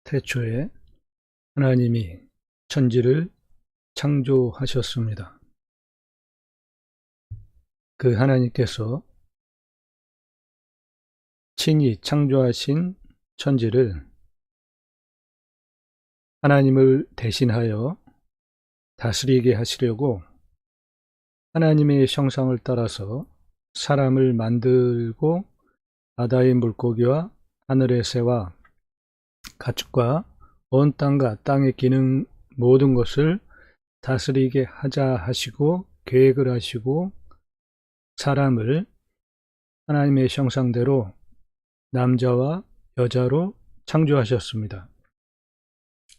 태초에 하나님이 천지를 창조하셨습니다. 그 하나님께서 친히 창조하신 천지를 하나님을 대신하여 다스리게 하시려고 하나님의 형상을 따라서 사람을 만들고 바다의 물고기와 하늘의 새와 가축과 온 땅과 땅에 기는 모든 것을 다스리게 하자 하시고 계획을 하시고 사람을 하나님의 형상대로 남자와 여자로 창조하셨습니다.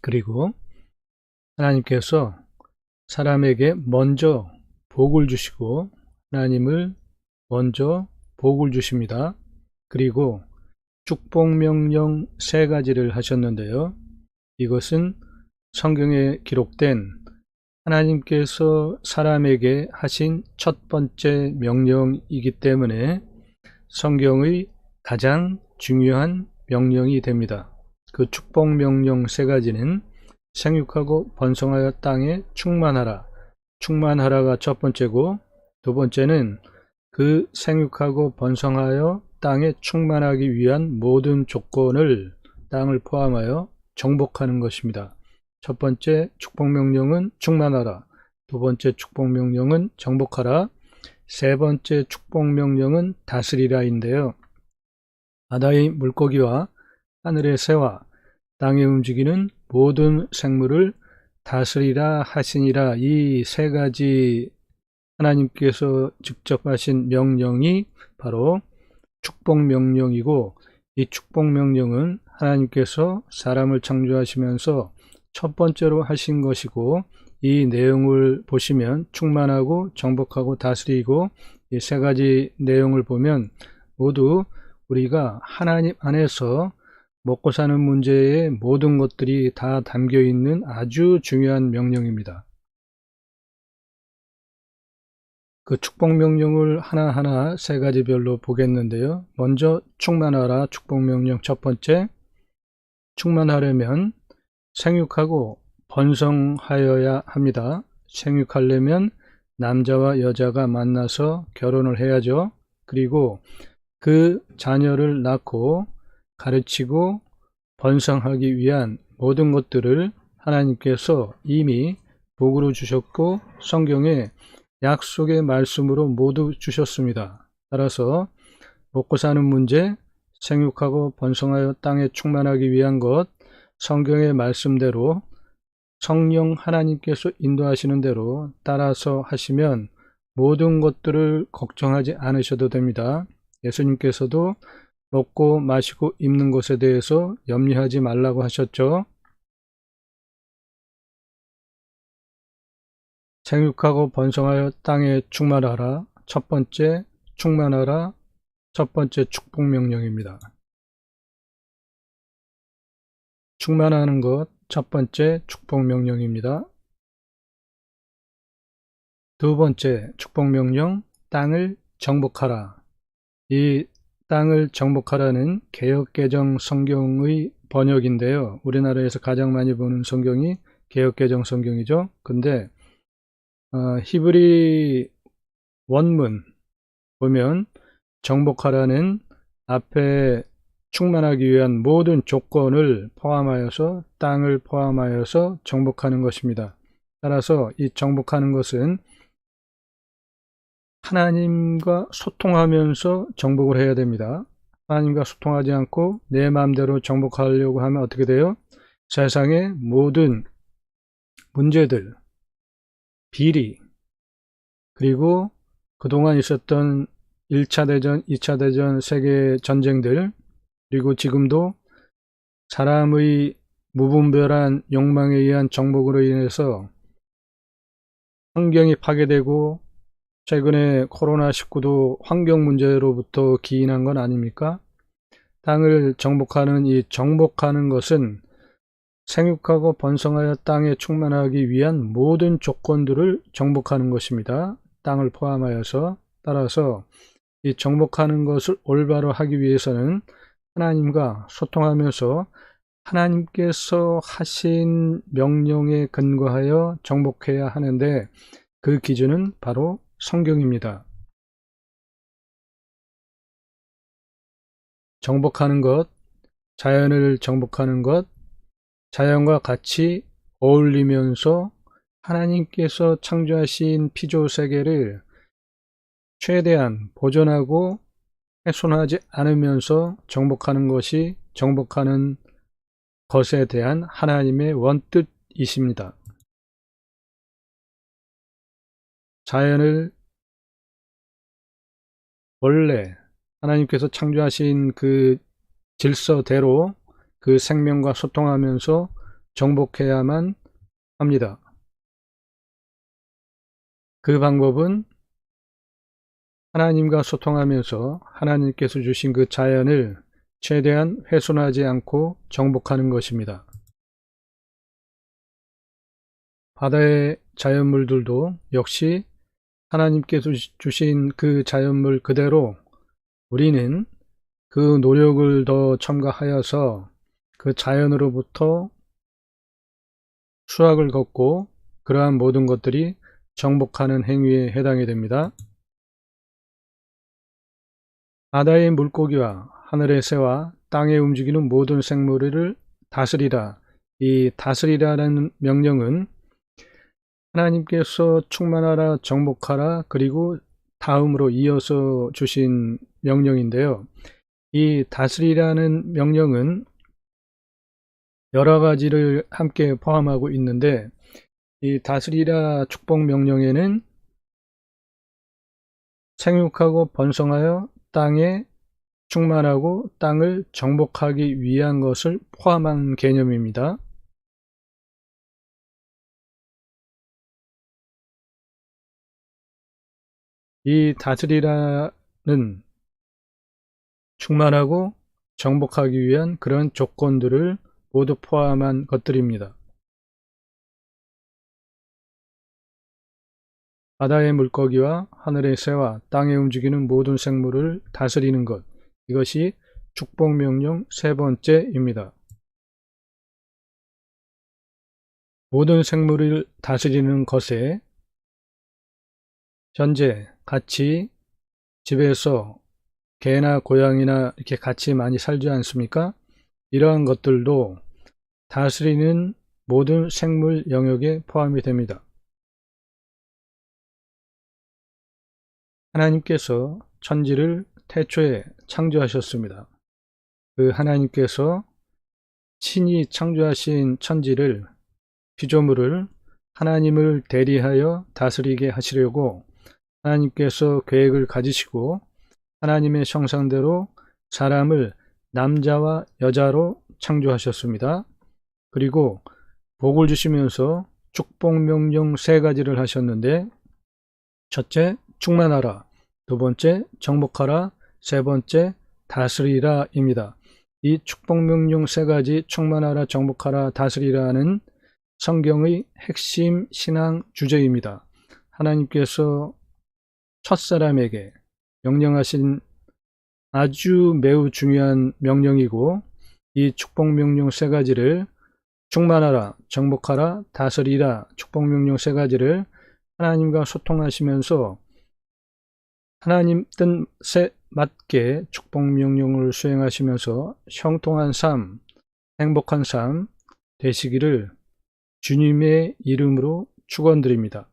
그리고 하나님께서 사람에게 먼저 복을 주시고 하나님을 먼저 복을 주십니다. 그리고 축복명령 3가지를 하셨는데요. 이것은 성경에 기록된 하나님께서 사람에게 하신 첫 번째 명령이기 때문에 성경의 가장 중요한 명령이 됩니다. 그 축복명령 3가지는 생육하고 번성하여 땅에 충만하라. 충만하라가 첫 번째고, 두 번째는 그 생육하고 번성하여 땅에 충만하기 위한 모든 조건을 땅을 포함하여 정복하는 것입니다. 첫 번째 축복명령은 충만하라. 두 번째 축복명령은 정복하라. 세 번째 축복명령은 다스리라인데요. 바다의 물고기와 하늘의 새와 땅에 움직이는 모든 생물을 다스리라 하시니라. 이 3가지 하나님께서 직접 하신 명령이 바로 축복명령이고, 이 축복명령은 하나님께서 사람을 창조하시면서 첫 번째로 하신 것이고, 이 내용을 보시면 충만하고 정복하고 다스리고 이 3가지 내용을 보면 모두 우리가 하나님 안에서 먹고 사는 문제의 모든 것들이 다 담겨 있는 아주 중요한 명령입니다. 그 축복명령을 하나하나 3가지별로 보겠는데요. 먼저 충만하라. 축복명령 첫 번째, 충만하려면 생육하고 번성하여야 합니다. 생육하려면 남자와 여자가 만나서 결혼을 해야죠. 그리고 그 자녀를 낳고 가르치고 번성하기 위한 모든 것들을 하나님께서 이미 복으로 주셨고 성경에 약속의 말씀으로 모두 주셨습니다. 따라서 먹고 사는 문제, 생육하고 번성하여 땅에 충만하기 위한 것, 성경의 말씀대로 성령 하나님께서 인도하시는 대로 따라서 하시면 모든 것들을 걱정하지 않으셔도 됩니다. 예수님께서도 먹고 마시고 입는 것에 대해서 염려하지 말라고 하셨죠. 생육하고 번성하여 땅에 충만하라. 첫 번째 충만하라. 첫 번째 축복명령입니다. 충만하는 것 첫 번째 축복명령입니다. 두 번째 축복명령, 땅을 정복하라. 이 땅을 정복하라는 개역개정 성경의 번역인데요. 우리나라에서 가장 많이 보는 성경이 개역개정 성경이죠. 근데 히브리 원문 보면 정복하라는 앞에 충만하기 위한 모든 조건을 포함하여서 땅을 포함하여서 정복하는 것입니다. 따라서 이 정복하는 것은 하나님과 소통하면서 정복을 해야 됩니다. 하나님과 소통하지 않고 내 마음대로 정복하려고 하면 어떻게 돼요? 세상의 모든 문제들, 비리, 그리고 그동안 있었던 1차 대전, 2차 대전, 세계 전쟁들, 그리고 지금도 사람의 무분별한 욕망에 의한 정복으로 인해서 환경이 파괴되고 최근에 코로나19도 환경 문제로부터 기인한 건 아닙니까? 땅을 정복하는 이 정복하는 것은 생육하고 번성하여 땅에 충만하기 위한 모든 조건들을 정복하는 것입니다. 땅을 포함하여서. 따라서 이 정복하는 것을 올바로 하기 위해서는 하나님과 소통하면서 하나님께서 하신 명령에 근거하여 정복해야 하는데 그 기준은 바로 성경입니다. 정복하는 것, 자연을 정복하는 것, 자연과 같이 어울리면서 하나님께서 창조하신 피조세계를 최대한 보존하고 훼손하지 않으면서 정복하는 것이 정복하는 것에 대한 하나님의 원뜻이십니다. 자연을 원래 하나님께서 창조하신 그 질서대로 그 생명과 소통하면서 정복해야만 합니다. 그 방법은 하나님과 소통하면서 하나님께서 주신 그 자연을 최대한 훼손하지 않고 정복하는 것입니다. 바다의 자연물들도 역시 하나님께서 주신 그 자연물 그대로 우리는 그 노력을 더 첨가하여서 그 자연으로부터 수확을 걷고 그러한 모든 것들이 정복하는 행위에 해당이 됩니다. 바다의 물고기와 하늘의 새와 땅에 움직이는 모든 생물을 다스리라. 이 다스리라는 명령은 하나님께서 충만하라, 정복하라, 그리고 다음으로 이어서 주신 명령인데요. 이 다스리라는 명령은 여러 가지를 함께 포함하고 있는데 이 다스리라 축복 명령에는 생육하고 번성하여 땅에 충만하고 땅을 정복하기 위한 것을 포함한 개념입니다. 이 다스리라는 충만하고 정복하기 위한 그런 조건들을 모두 포함한 것들입니다. 바다의 물고기와 하늘의 새와 땅에 움직이는 모든 생물을 다스리는 것, 이것이 축복명령 세 번째입니다. 모든 생물을 다스리는 것에 현재 같이 집에서 개나 고양이나 이렇게 같이 많이 살지 않습니까? 이러한 것들도 다스리는 모든 생물 영역에 포함이 됩니다. 하나님께서 천지를 태초에 창조하셨습니다. 그 하나님께서 친히 창조하신 천지를 피조물을 하나님을 대리하여 다스리게 하시려고 하나님께서 계획을 가지시고 하나님의 형상대로 사람을 남자와 여자로 창조하셨습니다. 그리고 복을 주시면서 축복명령 세 가지를 하셨는데 첫째, 충만하라. 두 번째, 정복하라. 세 번째, 다스리라 입니다. 이 축복명령 세 가지 충만하라, 정복하라, 다스리라는 성경의 핵심 신앙 주제입니다. 하나님께서 첫사람에게 명령하신 아주 매우 중요한 명령이고 이 축복명령 세 가지를 충만하라, 정복하라, 다스리라 축복명령 세 가지를 하나님과 소통하시면서 하나님 뜻에 맞게 축복명령을 수행하시면서 형통한 삶, 행복한 삶 되시기를 주님의 이름으로 축원드립니다.